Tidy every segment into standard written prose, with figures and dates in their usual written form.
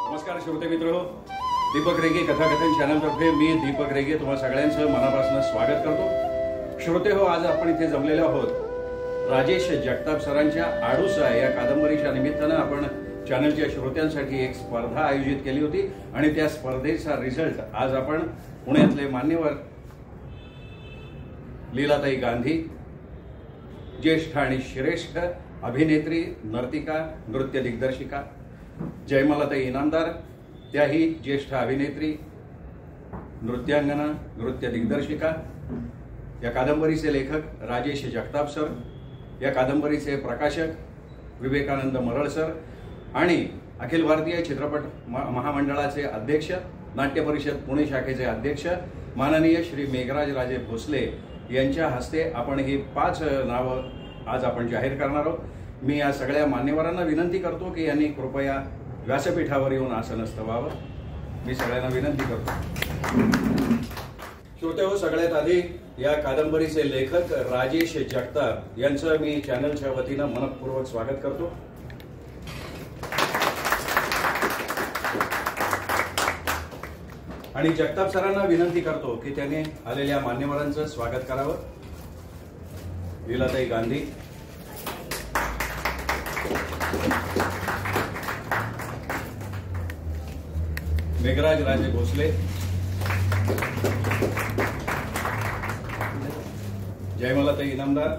नमस्कार श्रोते मित्र, दीपक रेगे कथाकथन चॅनलतर्फे मी दीपक रेगे तुम्हा सगळ्यांचं मनापासून स्वागत करतो। श्रोते हो, आज आपण इथे जमलेलो आहोत राजेश जगताप सरांच्या आडूसा या कादंबरीच्या निमित्तानं आपण चॅनलच्या श्रोत्यांसाठी एक स्पर्धा आयोजित केली होती आणि त्या स्पर्धेचा रिझल्ट आज आपण पुण्यातले मान्यवर लीलाताई गांधी, ज्येष्ठ आणि श्रेष्ठ अभिनेत्री, नर्तिका, नृत्य दिग्दर्शिका जयमालाताई इनामदार, त्याही ज्येष्ठ अभिनेत्री, नृत्यांगना, नृत्य दिग्दर्शिका, या कादंबरीचे लेखक राजेश जगताप सर, या कादंबरीचे प्रकाशक विवेकानंद मरळ सर आणि अखिल भारतीय चित्रपट महामंडळाचे अध्यक्ष, नाट्य परिषद पुणे शाखेचे अध्यक्ष माननीय श्री मेघराज राजे भोसले यांच्या हस्ते आपण ही 5 नावं आज आपण जाहीर करणार आहोत। मी या सगळ्या मान्यवरांना विनंती करतो की यांनी कृपया व्यासपीठावर येऊन आसनस्थ व्हावं, मी सगळ्यांना विनंती करतो। श्रोते हो, सगळ्यात आधी या कादंबरीचे लेखक राजेश जगताप यांचं मी चॅनलच्या वतीनं मनपूर्वक स्वागत करतो। आणि जगताप सरांना विनंती करतो की त्यांनी आलेल्या मान्यवरांचं स्वागत करावं। लीलाताई गांधी, मेघराज राजे भोसले, जयमालाताई इनामदार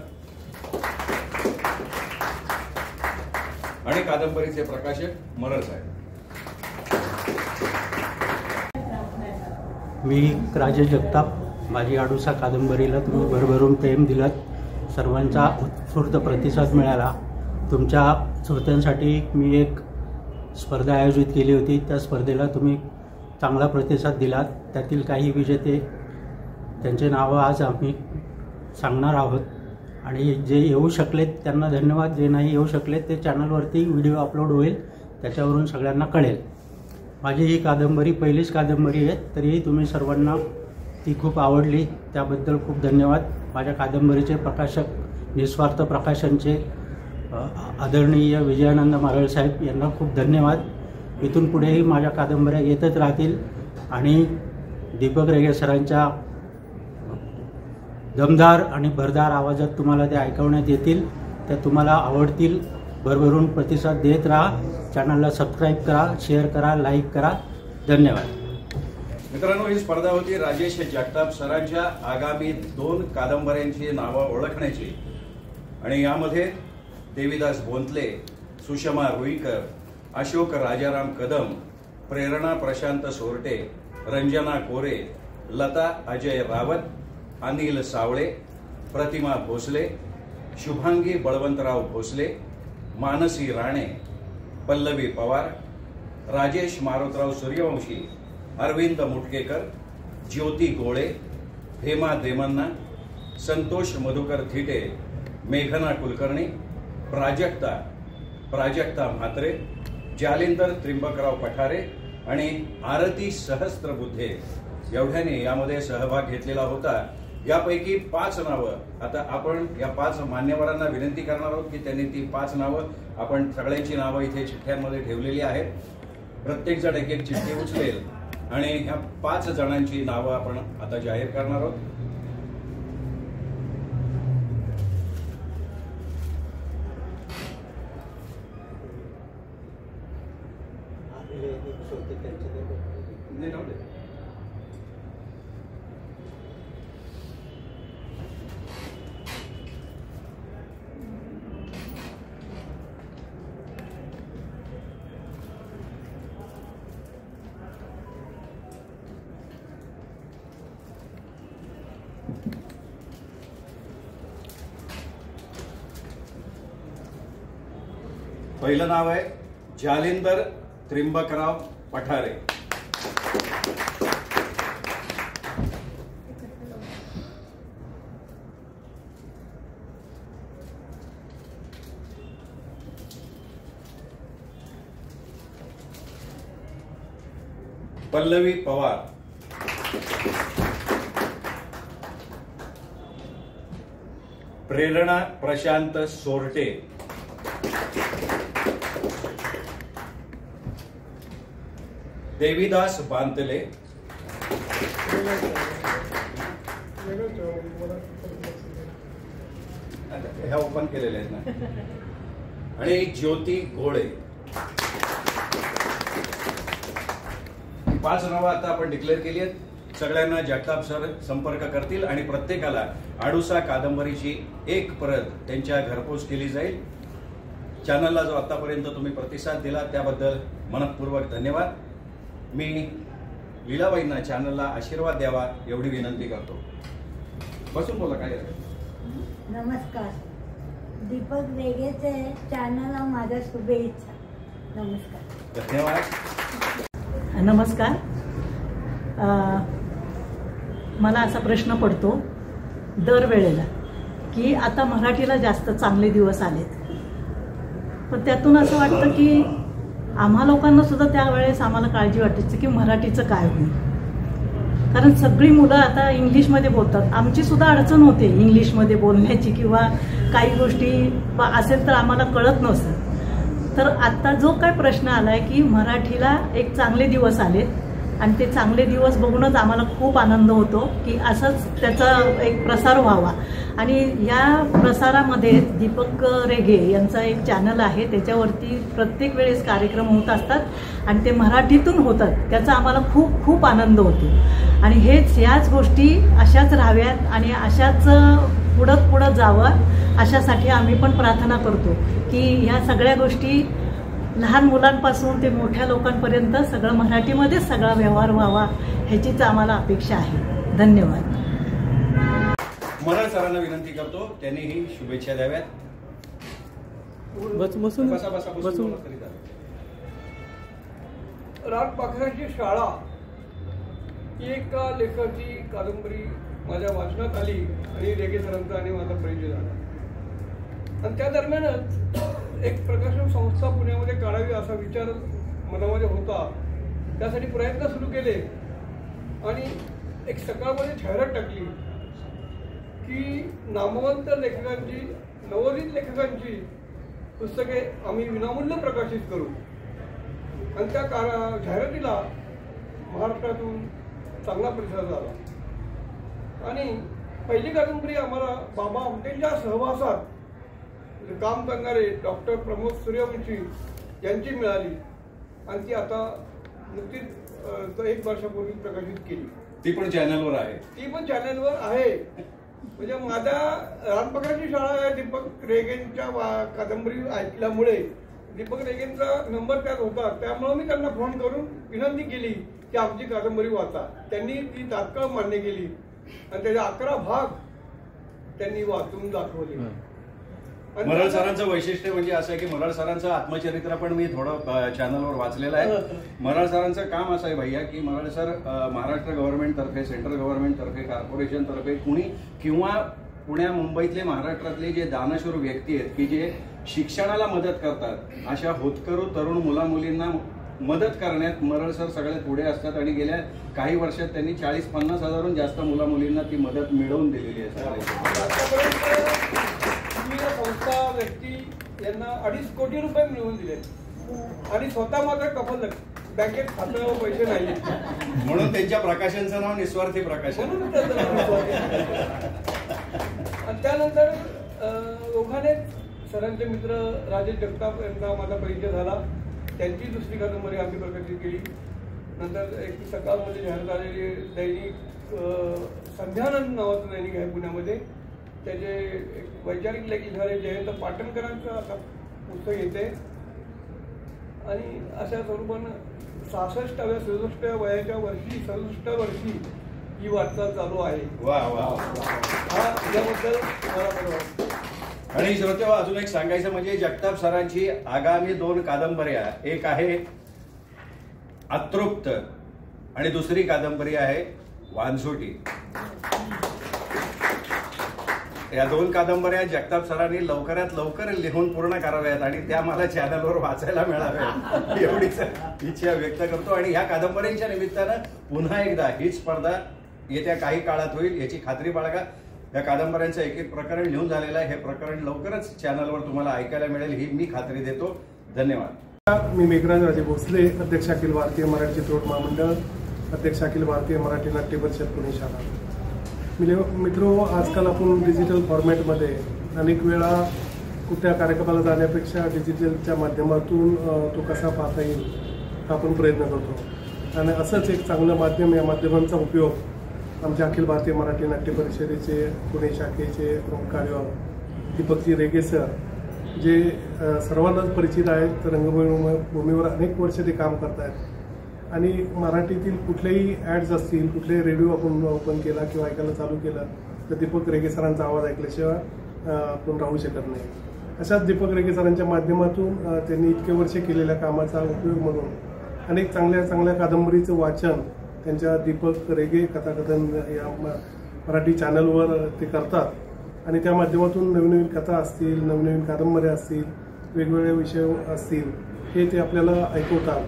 आणि कादंबरीचे प्रकाशक मरळ साहेब। मी राजेश जगताप, माझी आडूसा कादंबरीला तुम्ही भरभरून प्रेम दिलात, सर्वांचा उत्स्फूर्त प्रतिसाद मिळाला। तुमच्या श्रोत्यांसाठी मी एक स्पर्धा आयोजित केली होती, त्या स्पर्धेला तुम्ही चांगला प्रतिसाद दिलात। त्यातील काही विजेते त्यांचे नावं आज आम्ही सांगणार आहोत आणि जे येऊ शकलेत त्यांना धन्यवाद, जे नाही येऊ शकलेत ते चॅनलवरती व्हिडिओ अपलोड होईल, त्याच्यावरून सगळ्यांना कळेल। माझी ही कादंबरी पहिलीच कादंबरी आहे, तरीही तुम्ही सर्वांना ती खूप आवडली, त्याबद्दल खूप धन्यवाद। माझ्या कादंबरीचे प्रकाशक निस्वार्थ प्रकाशनचे आदरणीय विजयानंद मरळ साहेब यांना खूप धन्यवाद। इथून पुढेही माझ्या कादंबऱ्या येतच राहतील आणि दीपक रेगे सरांच्या दमदार आणि भरदार आवाजात तुम्हाला ते ऐकवण्यात येतील, त्या तुम्हाला आवडतील। भरभरून प्रतिसाद देत राहा, चॅनलला सबस्क्राईब करा, शेअर करा, लाईक करा। धन्यवाद मित्रांनो, ही स्पर्धा होती राजेश जगताप सरांच्या आगामी 2 कादंबऱ्यांची नावं ओळखण्याची आणि यामध्ये देवीदास बोंतले, सुषमा रुईकर, अशोक राजाराम कदम, प्रेरणा प्रशांत सोरटे, रंजना कोरे, लता अजय रावत, अनिल सावळे, प्रतिमा भोसले, शुभांगी बळवंतराव भोसले, मानसी राणे, पल्लवी पवार, राजेश मारुतराव सूर्यवंशी, अरविंद मुटकेकर, ज्योती गोळे, हेमा देमन्ना, संतोष मधुकर थिटे, मेघना कुलकर्णी, प्राजक्ता म्हात्रे, जालिंदर त्रिंबकराव पठारे आणि आरती सहस्त्रबुद्धे एवढ्याने यामध्ये सहभाग घेतलेला होता। यापैकी 5 नावं आता आपण या 5 मान्यवरांना विनंती करणार आहोत की त्यांनी ती 5 नावं, आपण सगळ्यांची नावं इथे चिठ्ठ्यांमध्ये ठेवलेली आहेत, प्रत्येक जण एक चिठ्ठी उचलेल आणि ह्या 5 जणांची नावं आपण आता जाहीर करणार आहोत। पहिलं नाव आहे जालिंदर त्रिंबकराव पठारे। पल्लवी पवार, प्रेरणा प्रशांत सोरटे, देवीदास बांतले, ह्या ओपन केलेल्या आहेत ना, आणि ज्योती गोळे. 5 नावं आता आपण डिक्लेअर केली आहेत. सगळ्यांना जगताप सर संपर्क करतील आणि प्रत्येकाला आडूसा कादंबरीची एक प्रत त्यांच्या घरपोच केली जाईल. चॅनलला जो आतापर्यंत तुम्ही प्रतिसाद दिला त्याबद्दल मनपूर्वक धन्यवाद. मी लीलाबाईंना चॅनलला आशीर्वाद द्यावा एवढी विनंती करतो. बसून बोला. काय नमस्कार. दीपक रेगेचे चॅनलला माझ्या शुभेच्छा. नमस्कार. धन्यवाद. नमस्कार. मला असा प्रश्न पडतो दरवेळेला की आता मराठीला जास्त चांगले दिवस आलेत, पण त्यातून असं वाटतं की आम्हा लोकांना सुद्धा त्यावेळेस आम्हाला काळजी वाटायची की मराठीचं काय होईल. कारण सगळी मुलं आता इंग्लिशमध्ये बोलतात. आमची सुद्धा अडचण होते इंग्लिशमध्ये बोलण्याची, किंवा काही गोष्टी असेल तर आम्हाला कळत नसतं. तर आता जो काय प्रश्न आलाय की मराठीला एक चांगले दिवस आलेत आणि ते चांगले दिवस बघूनच आम्हाला खूप आनंद होतो की असंच त्याचा एक प्रसार व्हावा. आणि या प्रसारामध्ये दीपक रेगे यांचा एक चॅनल आहे, त्याच्यावरती प्रत्येक वेळेस कार्यक्रम होत असतात आणि ते मराठीतून होतात. त्याचा आम्हाला खूप खूप आनंद होतो. आणि याच गोष्टी अशाच राहाव्यात आणि अशाच पुढं जावं अशासाठी आम्ही पण प्रार्थना करतो की ह्या सगळ्या गोष्टी लहान मुलांपासून ते मोठ्या लोकांपर्यंत सगळं मराठीमध्येच सगळा व्यवहार व्हावा ह्याचीच आम्हाला अपेक्षा आहे. धन्यवाद. मराळ सरांना विनंती करतो त्यांनीही शुभेच्छा द्याव्यात. बसून बसून. रानपाखरांची शाळा ही एक लेखकाची कादंबरी माझ्या वाचनात आली आणि रेगे सरांचा आणि माझा परिचय झाला. आणि त्या दरम्यानच एक प्रकाशन संस्था पुण्यामध्ये काढावी असा विचार मनामध्ये होता. त्यासाठी प्रयत्न सुरू केले आणि एक सकाळमध्ये जाहिरात टाकली की नामवंत लेखकांची, नवोदित लेखकांची पुस्तके आम्ही विनामूल्य प्रकाशित करू. आणि त्या जाहिरातीला महाराष्ट्रातून चांगला प्रतिसाद झाला. आणि पहिली कादंबरी आम्हाला बाबा आमटेंच्या सहवासात काम करणारे डॉक्टर प्रमोद सूर्यवंशी यांची मिळाली आणि ती आता नुकतीच 1 वर्षापूर्वी प्रकाशित केली. ती पण चॅनलवर आहे. म्हणजे माझ्या रानपाखरांची शाळा या दीपक रेगेंच्या कादंबरी ऐकल्यामुळे दीपक रेगेंचा नंबर त्यात होता, त्यामुळे मी त्यांना फोन करून विनंती केली की आमची कादंबरी वाचा. त्यांनी ती तात्काळ मान्य केली आणि त्याचे 11 भाग त्यांनी वाचून दाखवले. मराळ सरांचं वैशिष्ट्य म्हणजे असं आहे की मराळ सरांचं आत्मचरित्र पण मी थोडं चॅनलवर वाचलेलं आहे. मराळ सरांचं काम असं आहे भैया की मराळ सर महाराष्ट्र गव्हर्नमेंट तर्फे, सेंट्रल गव्हर्नमेंट तर्फे, कॉर्पोरेशन तर्फे कुणी किंवा पुण्या मुंबईतले महाराष्ट्रातले जे दानशूर व्यक्ती आहेत की जे शिक्षणाला मदत करतात, अशा होतकरू तरुण मुला मुलींना मदत करण्यात मराळ सर सगळ्यात पुढे असतात. आणि गेल्या काही वर्षात त्यांनी 40-50 हजारहून जास्त मुला मुलींना ती मदत मिळवून दिलेली आहे. संस्था व्यक्ती यांना 2.5 कोटी रुपये मिळवून दिले आणि स्वतः मात्र कफल बँकेत खात्यावर पैसे नाही, म्हणून त्यांच्या प्रकाशनचं नाव निस्वार्थी प्रकाशन. आणि त्यानंतर ओघाने सरांचे मित्र राजेश जगताप यांचा माझा परिचय झाला. त्यांची दुसरी कादंबरी आम्ही प्रकाशित केली. नंतर एक सकाळमध्ये जाहिरात आलेली दैनिक संध्यानंद नावाचं दैनिक आहे पुण्यामध्ये, त्याचे एक वैचारिक लेखक झाले जयंत पाटणकरांचं आता पुस्तक येते. आणि अशा स्वरूपानं 66व्या 67व्या वयाच्या वर्षी 67 वर्षी ही वाटचाल चालू आहे. वा वा. याबद्दल मला बरं वाटतं. आणि श्रोते अजून एक सांगायचं म्हणजे जगताप सरांची आगामी 2 कादंबऱ्या, एक आहे अतृप्त आणि दुसरी कादंबरी आहे वानसोटी. या 2 कादंबऱ्या जगताप सरांनी लवकरात लवकर लिहून पूर्ण कराव्यात आणि त्या मला चॅनलवर वाचायला मिळाव्यात एवढीच इच्छा व्यक्त करतो. आणि ह्या कादंबऱ्यांच्या निमित्तानं पुन्हा एकदा ही स्पर्धा येत्या काही काळात होईल याची खात्री बाळगा. या कादंबऱ्यांचं एक एक प्रकरण लिहून झालेलं आहे. हे प्रकरण लवकरच चॅनलवर तुम्हाला ऐकायला मिळेल ही मी खात्री देतो. धन्यवाद. मी मेघराज राजे भोसले, अध्यक्ष अखिल भारतीय मराठी चित्रपट महामंडळ, अध्यक्ष अखिल भारतीय मराठी नाट्य परिषद पुणे शाखा. मित्रो, आजकाल आपण डिजिटल फॉर्मॅटमध्ये अनेक वेळा कुठल्या कार्यक्रमाला जाण्यापेक्षा डिजिटलच्या माध्यमातून तो कसा पाहता येईल हा आपण प्रयत्न करतो. आणि असंच एक चांगलं माध्यम, या माध्यमांचा उपयोग आमच्या अखिल भारतीय मराठी नाट्य परिषदेचे पुणे शाखेचे प्रमुख कार्यवाह दीपकजी रेगे सर, जे सर्वांनाच परिचित आहेत. रंगभूमीवर अनेक वर्ष ते काम करत आहेत आणि मराठीतील कुठलेही ॲड्स असतील, कुठलेही रेडिओ आपण ओपन केला किंवा ऐकायला चालू केला तर दीपक रेगे सरांचा आवाज ऐकल्याशिवाय आपण राहू शकत नाही. अशाच दीपक रेगे सरांच्या माध्यमातून त्यांनी इतके वर्ष केलेल्या कामाचा उपयोग म्हणून अनेक चांगल्या चांगल्या कादंबरीचं वाचन त्यांच्या दीपक रेगे कथाकथन या मराठी चॅनलवर ते करतात आणि त्या माध्यमातून नवीन नवीन कथा असतील, नवीन नवीन कादंबऱ्या असतील, वेगवेगळे विषय असतील हे ते आपल्याला ऐकवतात.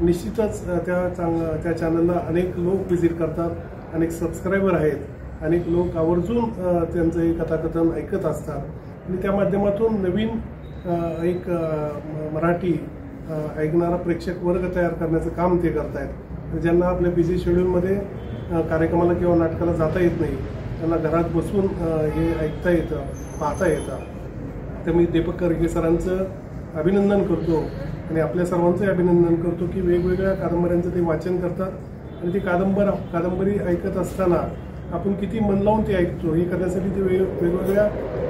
निश्चितच त्या चॅनलला अनेक लोक व्हिजिट करतात, अनेक सबस्क्रायबर आहेत, अनेक लोक आवर्जून त्यांचं हे कथाकथन ऐकत असतात आणि त्या माध्यमातून नवीन एक मराठी ऐकणारा प्रेक्षक वर्ग तयार करण्याचं काम ते करत आहेत. ज्यांना आपल्या बिझी शेड्यूलमध्ये कार्यक्रमाला किंवा नाटकाला जाता येत नाही त्यांना घरात बसून हे ऐकता येतं, पाहता येतं. तर मी दीपक रेगे सरांचं अभिनंदन करतो आणि आपल्या सर्वांचंही अभिनंदन करतो की वेगवेगळ्या कादंबऱ्यांचं ते वाचन करतात आणि ती कादंबरी ऐकत असताना आपण किती मन लावून ते ऐकतो हे करण्यासाठी ते वेगवेगळ्या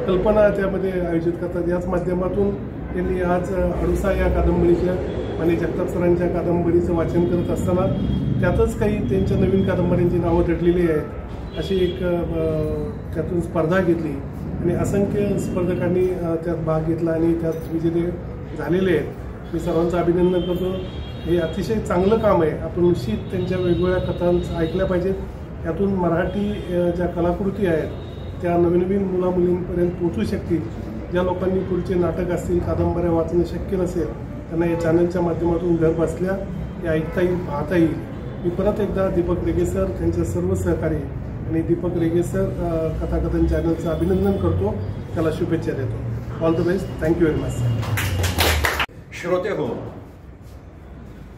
कल्पना त्यामध्ये आयोजित करतात. याच माध्यमातून त्यांनी आज अडुसा या कादंबरीच्या आणि जगताप सरांच्या कादंबरीचं वाचन करत असताना त्यातच काही त्यांच्या नवीन कादंबऱ्यांची नावं दडलेली आहेत. अशी एक त्यातून स्पर्धा घेतली आणि असंख्य स्पर्धकांनी त्यात भाग घेतला आणि त्यात विजेते झालेले आहेत. मी सर्वांचं अभिनंदन करतो. हे अतिशय चांगलं काम आहे. आपण निश्चित त्यांच्या वेगवेगळ्या कथांचं ऐकल्या पाहिजेत. यातून मराठी ज्या कलाकृती आहेत त्या नवीन नवीन मुलामुलींपर्यंत पोहोचू शकतील. ज्या लोकांनी पुढचे नाटक असतील, कादंबऱ्या वाचणं शक्य नसेल त्यांना या चॅनलच्या माध्यमातून घर बसल्या हे ऐकता येईल, पाहता येईल. मी परत एकदा दीपक रेगे सर, त्यांचे सर्व सहकारी आणि दीपक रेगे सर कथाकथन चॅनलचं अभिनंदन करतो, त्याला शुभेच्छा देतो. All the best. Thank you very much.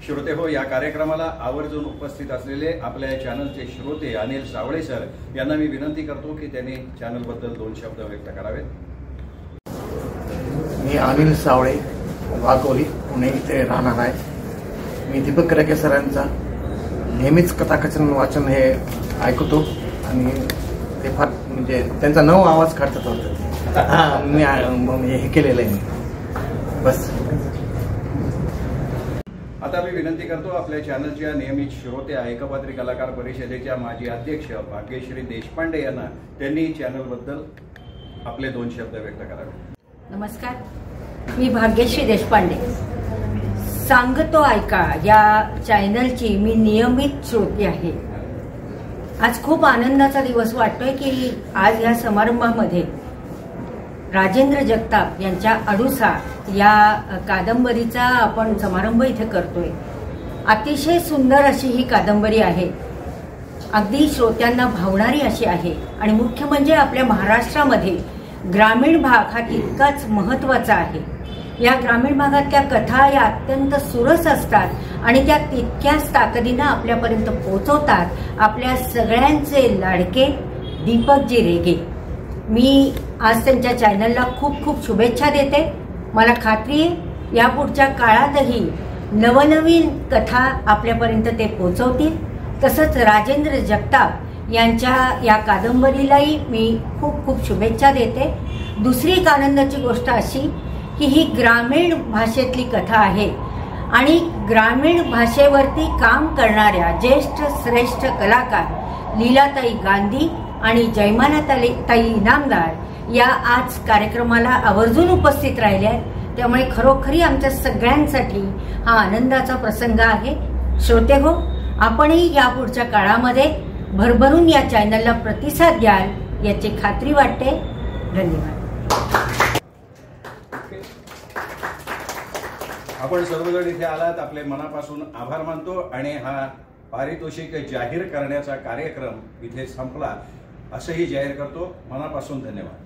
श्रोते हो, या कार्यक्रमाला आवर्जून उपस्थित असलेले आपल्या चॅनलचे श्रोते अनिल सावळे सर यांना मी विनंती करतो की त्यांनी चॅनलबद्दल 2 शब्द व्यक्त करावेत. मी अनिल सावळे, वाघोली, पुणे इथे राहणार आहे. मी दीपक रेगे सरांचा नेहमीच कथाकथन वाचन हे ऐकतो आणि ते फार म्हणजे त्यांचा नवा आवाज काढतात होता. मी हे केलेलं आहे बस. आता मी विनंती करतो आपल्या चॅनलच्या नियमित श्रोत्या एकपात्री कलाकार परिषदेच्या माजी अध्यक्ष भाग्यश्री देशपांडे यांना त्यांनी चॅनलबद्दल आपले 2 शब्द व्यक्त करावे. नमस्कार, मी भाग्यश्री देशपांडे. सांगतो ऐका या चॅनलची मी नियमित श्रोती आहे. आज खूप आनंदाचा दिवस वाटतोय की आज या समारंभामध्ये राजेंद्र जगताप यांच्या अडुसा या कादंबरीचा आपण समारंभ इथे करतोय. अतिशय सुंदर अशी ही कादंबरी आहे, अगदी श्रोत्यांना भावणारी अशी आहे आणि मुख्य म्हणजे आपल्या महाराष्ट्रामध्ये ग्रामीण भाग हा तितकाच महत्वाचा आहे. या ग्रामीण भागातल्या कथा या अत्यंत सुरस असतात आणि त्या तितक्याच ताकदीनं आपल्यापर्यंत पोहोचवतात आपल्या सगळ्यांचे लाडके दीपकजी रेगे. मी आज त्यांच्या चॅनलला खूप खूप शुभेच्छा देते. मला खात्री आहे यापुढच्या काळातही नवनवीन कथा आपल्यापर्यंत ते पोहोचवतील. तसंच राजेंद्र जगताप यांच्या या कादंबरीलाही मी खूप खूप शुभेच्छा देते. दुसरी एक आनंदाची गोष्ट अशी की ही ग्रामीण भाषेतली कथा आहे आणि ग्रामीण भाषेवरती काम करणाऱ्या ज्येष्ठ श्रेष्ठ कलाकार लीलाताई गांधी आणि जयमालाताई इनामदार या आज कार्यक्रमाला आवर्जून उपस्थित राहिल्या आहेत. त्यामुळे खरोखरी आमच्या सगळ्यांसाठी हा आनंदाचा प्रसंग आहे. श्रोते हो, आपणही यापुढच्या काळामध्ये भरभरून या चॅनलला प्रतिसाद द्याल याची खात्री वाटते. धन्यवाद. आपण सर्वजण इथे आलात, आपले मनापासून आभार मानतो आणि हा पारितोषिक जाहीर करण्याचा कार्यक्रम इथे संपला. असंही जाहीर करतो. मनापासून धन्यवाद.